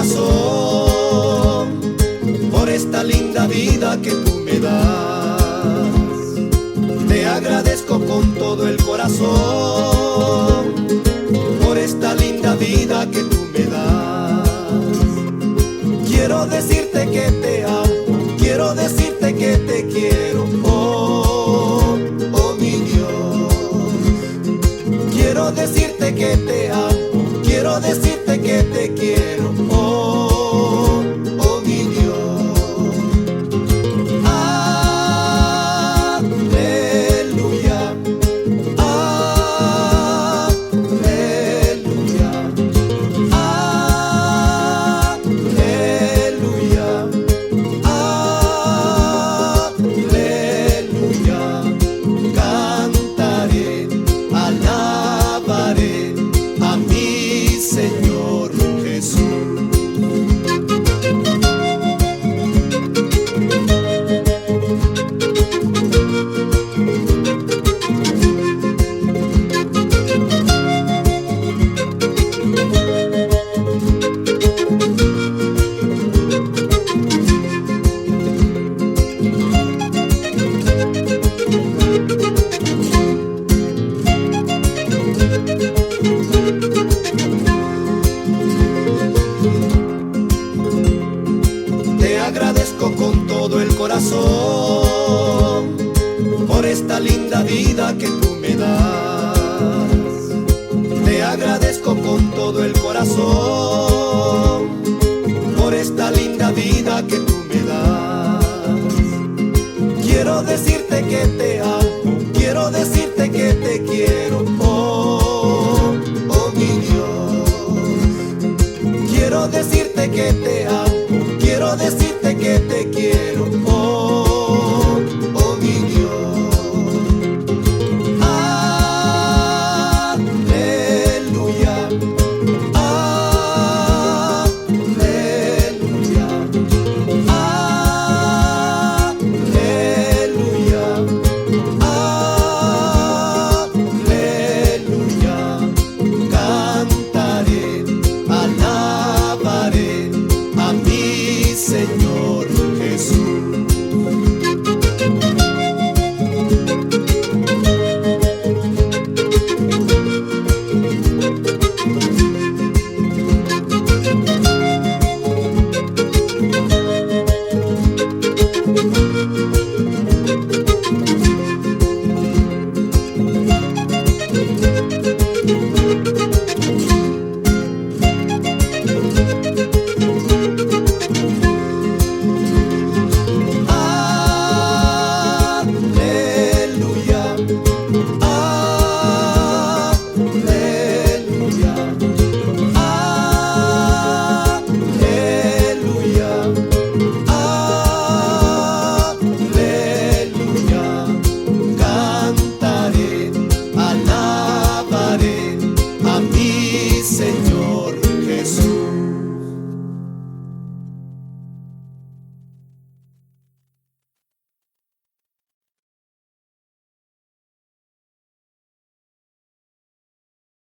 corazón por esta linda vida que tú me das. Te agradezco con todo el corazón por esta linda vida que tú me das. Quiero decirte que te amo, quiero decirte que te quiero, oh, oh mi Dios. Quiero decirte que te amo, quiero decirte que te quiero, oh, oh mi Dios. Aleluya, aleluya, aleluya, aleluya. Cantaré, alabaré a mi Señor Jesús. Te agradezco con todo el corazón por esta linda vida que tú me das. Te agradezco con todo el corazón